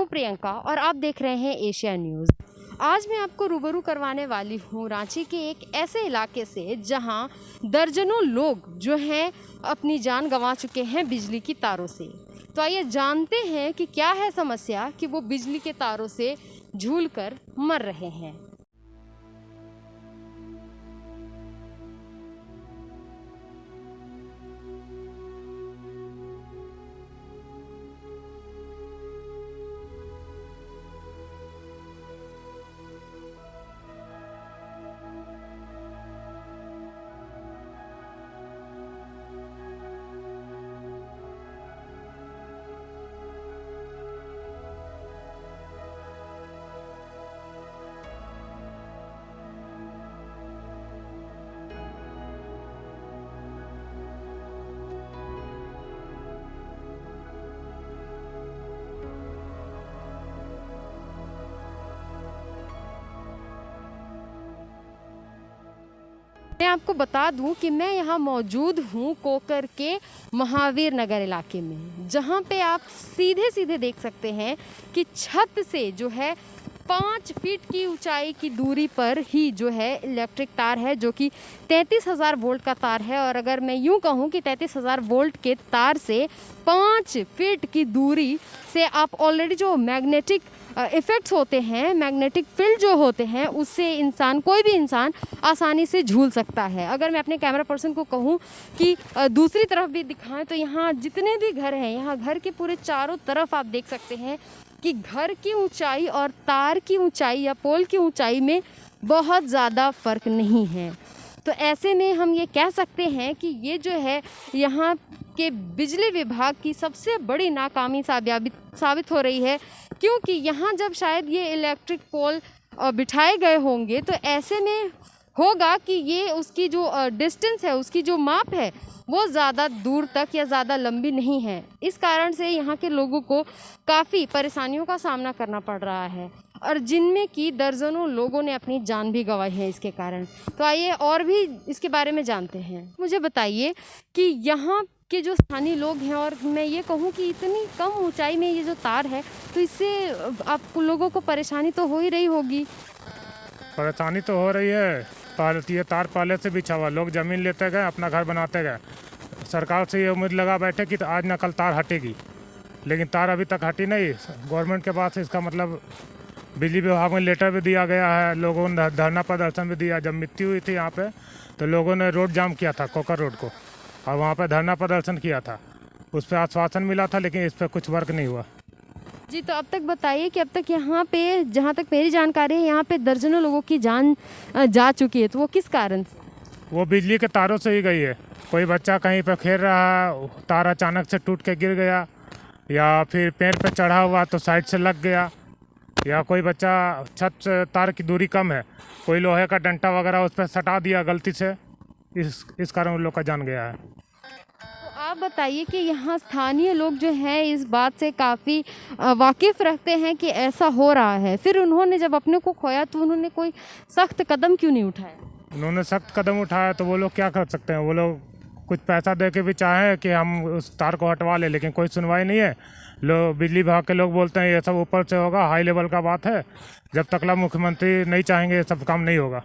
हूं प्रियंका और आप देख रहे हैं एशिया न्यूज़। आज मैं आपको रूबरू करवाने वाली हूं रांची के एक ऐसे इलाके से जहां दर्जनों लोग जो हैं अपनी जान गंवा चुके हैं बिजली की तारों से। तो आइए जानते हैं कि क्या है समस्या कि वो बिजली के तारों से झूलकर मर रहे हैं। मैं आपको बता दूं कि मैं यहाँ मौजूद हूँ कोकर के महावीर नगर इलाके में, जहाँ पे आप सीधे सीधे देख सकते हैं कि छत से जो है 5 फीट की ऊंचाई की दूरी पर ही जो है इलेक्ट्रिक तार है, जो कि 33,000 वोल्ट का तार है। और अगर मैं यूं कहूं कि 33,000 वोल्ट के तार से 5 फीट की दूरी से आप ऑलरेडी जो मैग्नेटिक इफ़ेक्ट्स होते हैं, मैग्नेटिक फील्ड जो होते हैं, उससे इंसान, कोई भी इंसान आसानी से झूल सकता है। अगर मैं अपने कैमरा पर्सन को कहूँ कि दूसरी तरफ भी दिखाएं तो यहाँ जितने भी घर हैं, यहाँ घर के पूरे चारों तरफ आप देख सकते हैं कि घर की ऊंचाई और तार की ऊंचाई या पोल की ऊंचाई में बहुत ज़्यादा फ़र्क नहीं है। तो ऐसे में हम ये कह सकते हैं कि ये जो है यहाँ के बिजली विभाग की सबसे बड़ी नाकामी साबित हो रही है, क्योंकि यहाँ जब शायद ये इलेक्ट्रिक पोल बिठाए गए होंगे तो ऐसे में होगा कि ये उसकी जो डिस्टेंस है, उसकी जो माप है, वो ज़्यादा दूर तक या ज़्यादा लंबी नहीं है। इस कारण से यहाँ के लोगों को काफ़ी परेशानियों का सामना करना पड़ रहा है और जिनमें कि दर्जनों लोगों ने अपनी जान भी गंवाई है इसके कारण। तो आइए और भी इसके बारे में जानते हैं। मुझे बताइए कि यहाँ के जो स्थानीय लोग हैं, और मैं ये कहूँ कि इतनी कम ऊंचाई में ये जो तार है, तो इससे आप लोगों को परेशानी तो हो ही रही होगी। परेशानी तो हो रही है। ये तार पहले से बिछा हुआ, लोग ज़मीन लेते गए, अपना घर बनाते गए। सरकार से ये उम्मीद लगा बैठे कि आज न कल तार हटेगी, लेकिन तार अभी तक हटी नहीं। गवर्नमेंट के पास इसका मतलब बिजली विभाग में लेटर भी दिया गया है, लोगों ने धरना प्रदर्शन भी दिया। जब मृत्यु हुई थी यहाँ पे तो लोगों ने रोड जाम किया था, कोकर रोड को, और वहाँ पे धरना प्रदर्शन किया था। उस पर आश्वासन मिला था, लेकिन इस पर कुछ वर्क नहीं हुआ। जी, तो अब तक बताइए कि अब तक यहाँ पे, जहाँ तक मेरी जानकारी है, यहाँ पे दर्जनों लोगों की जान जा चुकी है। तो वो किस कारण से? वो बिजली के तारों से ही गई है। कोई बच्चा कहीं पे खेल रहा है, तार अचानक से टूट के गिर गया, या फिर पेड़ पे चढ़ा हुआ तो साइड से लग गया, या कोई बच्चा छत से, तार की दूरी कम है, कोई लोहे का डंटा वगैरह उस पर सटा दिया गलती से, इस कारण उन लोग का जान गया है। तो आप बताइए कि यहाँ स्थानीय लोग जो हैं इस बात से काफ़ी वाकिफ़ रखते हैं कि ऐसा हो रहा है, फिर उन्होंने जब अपने को खोया तो उन्होंने कोई सख्त कदम क्यों नहीं उठाया? उन्होंने सख्त कदम उठाया तो वो लोग क्या कर सकते हैं। वो लोग कुछ पैसा दे के भी चाहें कि हम उस तार को हटवा लें, लेकिन कोई सुनवाई नहीं है। लोग, बिजली विभाग के लोग बोलते हैं ये सब ऊपर से होगा, हाई लेवल का बात है, जब तक मुख्यमंत्री नहीं चाहेंगे ये सब काम नहीं होगा।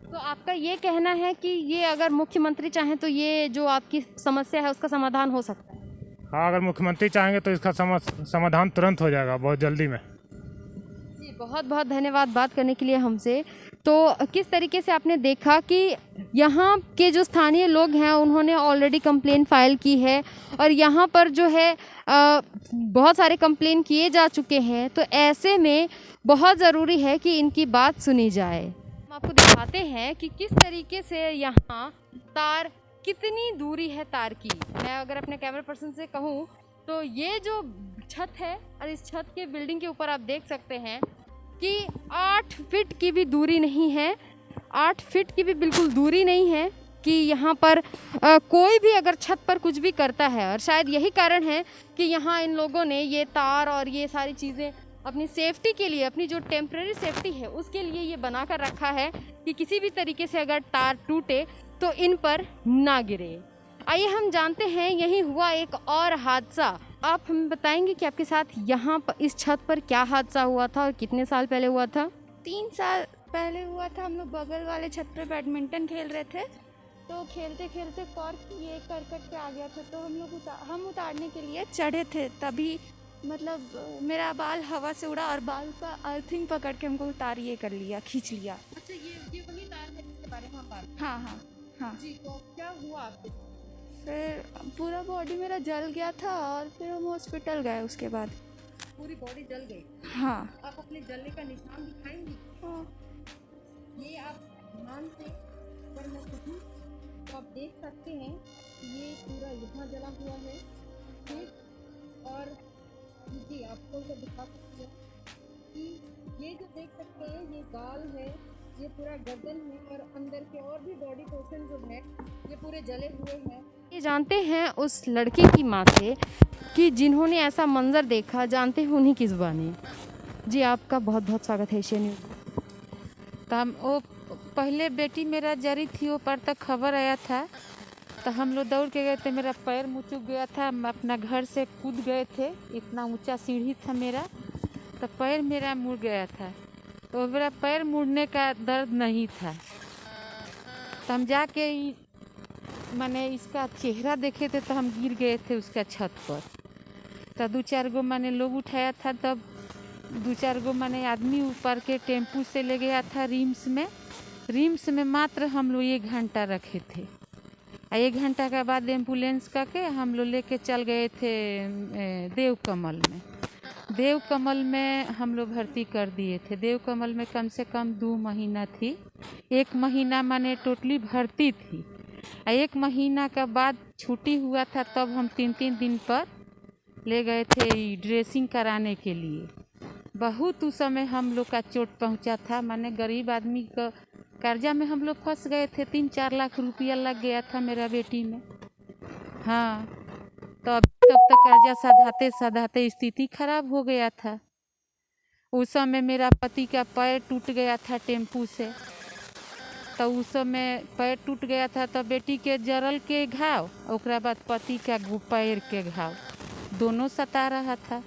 तो आपका ये कहना है कि ये अगर मुख्यमंत्री चाहें तो ये जो आपकी समस्या है उसका समाधान हो सकता है? हाँ, अगर मुख्यमंत्री चाहेंगे तो इसका समाधान तुरंत हो जाएगा, बहुत जल्दी में। जी, बहुत बहुत धन्यवाद बात करने के लिए हमसे। तो किस तरीके से आपने देखा कि यहाँ के जो स्थानीय लोग हैं उन्होंने ऑलरेडी कंप्लेन फाइल की है और यहाँ पर जो है बहुत सारे कंप्लेन किए जा चुके हैं। तो ऐसे में बहुत ज़रूरी है कि इनकी बात सुनी जाए। हम आपको दिखाते हैं कि किस तरीके से यहाँ तार, कितनी दूरी है तार की। मैं अगर अपने कैमरा पर्सन से कहूँ तो ये जो छत है और इस छत के बिल्डिंग के ऊपर आप देख सकते हैं कि 8 फीट की भी दूरी नहीं है, 8 फीट की भी बिल्कुल दूरी नहीं है कि यहाँ पर कोई भी अगर छत पर कुछ भी करता है। और शायद यही कारण है कि यहाँ इन लोगों ने ये तार और ये सारी चीज़ें अपनी सेफ्टी के लिए, अपनी जो टेम्परेरी सेफ्टी है उसके लिए ये बना कर रखा है कि किसी भी तरीके से अगर तार टूटे तो इन पर ना गिरे। आइए हम जानते हैं, यही हुआ एक और हादसा आप हमें बताएंगे कि आपके साथ यहाँ पर इस छत पर क्या हादसा हुआ था और कितने साल पहले हुआ था? 3 साल पहले हुआ था। हम लोग बगल वाले छत पे बैडमिंटन खेल रहे थे, तो खेलते खेलते कॉर्क ये करकट पे आ गया था, तो हम उतारने के लिए चढ़े थे, तभी मतलब मेरा बाल हवा से उड़ा और बाल का अर्थिंग पकड़ के हमको उतार ये कर लिया, खींच लिया। अच्छा, ये वही तार है जिसके बारे में आप बात कर हाँ हाँ हाँ। जी, तो क्या हुआ आपके साथ? फिर पूरा बॉडी मेरा जल गया था और फिर हम हॉस्पिटल गए उसके बाद। पूरी बॉडी जल गई? हाँ आप अपने जलने का निशान दिखाएंगी? हाँ। ये आप ध्यान से अगर मैं कहूँ तो आप देख सकते हैं ये पूरा यहाँ जला हुआ है, ठीक। और जी आपको तो दिखा सकती है कि ये जो देख सकते हैं ये गाल है, ये पूरा गर्दन है और अंदर के और भी बॉडी पोर्शन जो है ये पूरे जले हुए हैं। ये जानते हैं उस लड़के की माँ से कि जिन्होंने ऐसा मंजर देखा, जानते हैं उन्हीं की ज़ुबानी। जी आपका बहुत बहुत स्वागत है एशिया न्यूज़। तब वो पहले बेटी मेरा जरी थी, वो पर तक खबर आया था, तो हम लोग दौड़ के गए थे। मेरा पैर मुचुक गया था, हम अपना घर से कूद गए थे, इतना ऊंचा सीढ़ी था मेरा, तो पैर मेरा मुड़ गया था। तो मेरा पैर मुड़ने का दर्द नहीं था, तो हम जाके मैंने इसका चेहरा देखे थे, तो हम गिर गए थे उसका छत पर। तो 2-4 गो मैंने लोग उठाया था, तब 2-4 गो मैंने आदमी ऊपर के टेम्पू से ले गया था रिम्स में मात्र हम लोग 1 घंटा रखे थे। 1 घंटा के बाद एम्बुलेंस करके हम लोग लेके चल गए थे देव कमल में हम लोग भर्ती कर दिए थे। देव कमल में कम से कम 2 महीना थी, 1 महीना मैंने टोटली भर्ती थी। 1 महीना के बाद छुट्टी हुआ था, तब हम 3-3 दिन पर ले गए थे ड्रेसिंग कराने के लिए। बहुत उस समय हम लोग का चोट पहुंचा था, माने गरीब आदमी का कर्जा में हम लोग फंस गए थे। 3-4 लाख रुपया लग गया था मेरा बेटी में। हाँ, तब तक कर्जा सधाते सधाते स्थिति खराब हो गया था। उस समय मेरा पति का पैर टूट गया था टेम्पू से, तो उस समय पैर टूट गया था, तो बेटी के जरल के घाव, ओकरा बाद पति का पैर के घाव दोनों सता रहा था।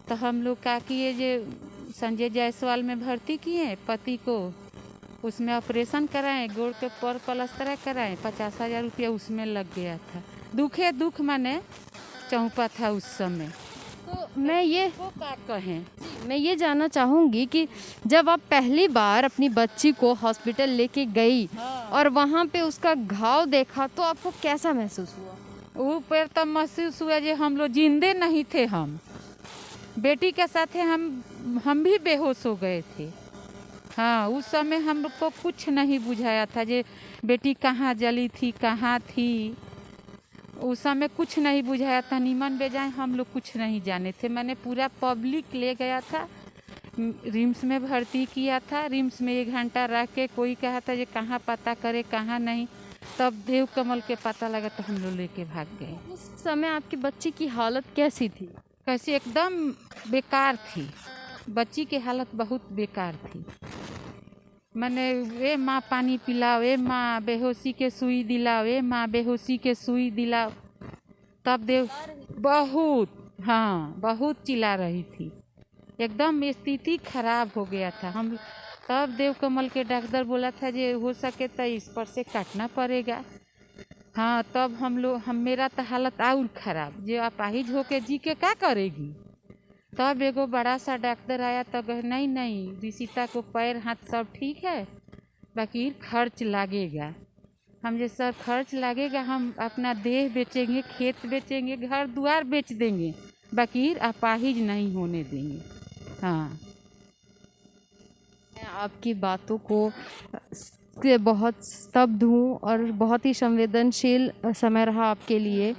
तो हम लोग का किए जे संजय जायसवाल में भर्ती किए, पति को उसमें ऑपरेशन कराएं, गोड़ के पर प्लास्टर कराएं, 50,000 रुपया उसमें लग गया था। दुख माने चौंपा था उस समय। तो मैं ये वो का कहें, मैं ये जानना चाहूँगी कि जब आप पहली बार अपनी बच्ची को हॉस्पिटल लेके गई और वहाँ पे उसका घाव देखा, तो आपको कैसा महसूस हुआ? वो पर तब महसूस हुआ जे हम लोग जिंदे नहीं थे। हम बेटी के साथ हम भी बेहोश हो गए थे। हाँ, उस समय हमको कुछ नहीं बुझाया था जे बेटी कहाँ जली थी, कहाँ थी। उस समय कुछ नहीं बुझाया था, नीमन बेजाय हम लोग कुछ नहीं जाने थे। मैंने पूरा पब्लिक ले गया था, रिम्स में भर्ती किया था। रिम्स में 1 घंटा रह के कोई कहा था जे कहाँ पता करे कहाँ नहीं, तब देव कमल के पता लगा तो हम लोग लेके भाग गए। उस समय आपकी बच्ची की हालत कैसी थी? कैसी एकदम बेकार थी, बच्ची की हालत बहुत बेकार थी। मैंने वे माँ पानी पिलाओ, वे माँ बेहोशी के सुई दिलाओ, वे माँ बेहोशी के सुई दिलाओ, तब देव बहुत चिल्ला रही थी, एकदम स्थिति खराब हो गया था। हम तब देव कमल के डॉक्टर बोला था जे हो सके तो इस पर से काटना पड़ेगा। हाँ, तब मेरा तो हालत और खराब, जो अपाहिज होके जी के क्या करेगी। तब एगो बड़ा सा डॉक्टर आया, तो कहे नहीं रिसिता को पैर हाथ सब ठीक है, बाकी खर्च लगेगा। हम जे सर खर्च लगेगा, हम अपना देह बेचेंगे, खेत बेचेंगे, घर द्वार बेच देंगे, बाकी अपाहिज नहीं होने देंगे। हाँ, मैं आपकी बातों को से बहुत स्तब्ध हूँ और बहुत ही संवेदनशील समय रहा आपके लिए।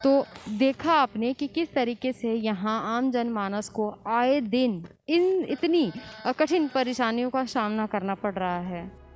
तो देखा आपने कि किस तरीके से यहाँ आम जनमानस को आए दिन इतनी कठिन परेशानियों का सामना करना पड़ रहा है।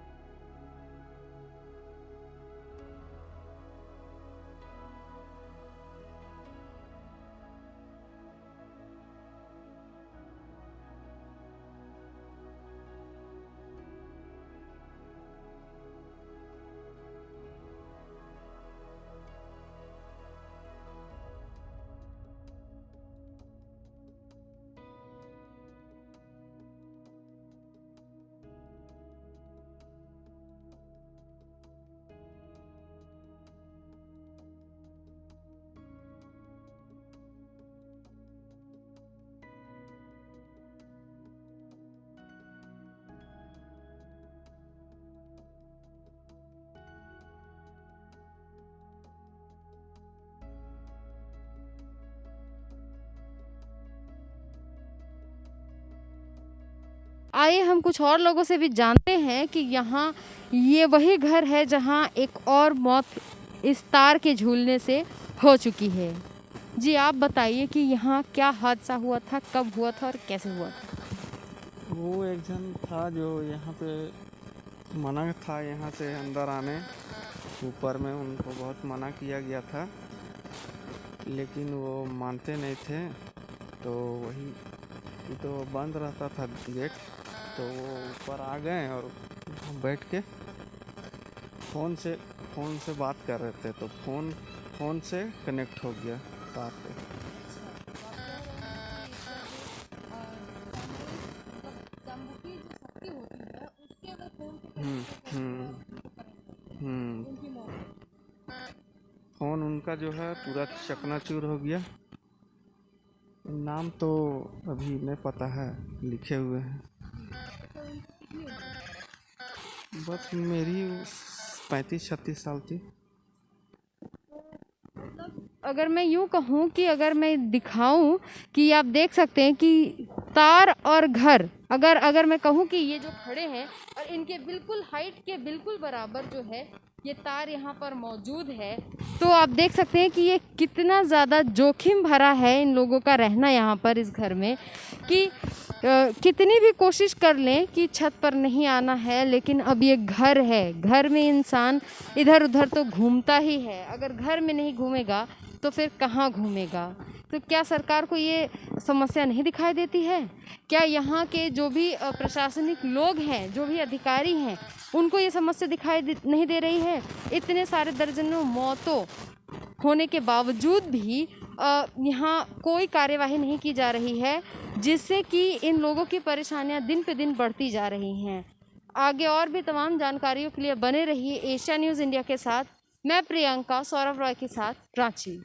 आइए हम कुछ और लोगों से भी जानते हैं कि यहाँ ये वही घर है जहाँ एक और मौत इस तार के झूलने से हो चुकी है। जी आप बताइए कि यहाँ क्या हादसा हुआ था, कब हुआ था और कैसे हुआ था? वो एक जन था जो यहाँ पे मना था यहाँ से अंदर आने। ऊपर में उनको बहुत मना किया गया था, लेकिन वो मानते नहीं थे। तो वही तो बंद रहता था गेट, तो वो ऊपर आ गए और बैठ के फ़ोन से बात कर रहे थे। तो फ़ोन से कनेक्ट हो गया तार पे। हम्म हम्म हम्म फ़ोन उनका जो है पूरा चकनाचूर हो गया। नाम तो अभी नहीं पता है, लिखे हुए हैं। बस मेरी 35-36 साल थी। अगर मैं यूँ कहूँ कि अगर मैं दिखाऊं कि आप देख सकते हैं कि तार और घर, अगर मैं कहूँ कि ये जो खड़े हैं और इनके बिल्कुल हाइट के बिल्कुल बराबर जो है ये तार यहाँ पर मौजूद है, तो आप देख सकते हैं कि ये कितना ज़्यादा जोखिम भरा है इन लोगों का रहना यहाँ पर इस घर में। कि कितनी भी कोशिश कर लें कि छत पर नहीं आना है, लेकिन अब ये घर है, घर में इंसान इधर उधर तो घूमता ही है। अगर घर में नहीं घूमेगा तो फिर कहाँ घूमेगा? तो क्या सरकार को ये समस्या नहीं दिखाई देती है? क्या यहाँ के जो भी प्रशासनिक लोग हैं, जो भी अधिकारी हैं, उनको ये समस्या नहीं दे रही है? इतने सारे दर्जनों मौतों होने के बावजूद भी यहाँ कोई कार्यवाही नहीं की जा रही है, जिससे कि इन लोगों की परेशानियाँ दिन पे दिन बढ़ती जा रही हैं। आगे और भी तमाम जानकारियों के लिए बने रहिए एशिया न्यूज़ इंडिया के साथ। मैं प्रियंका, सौरभ रॉय के साथ, रांची।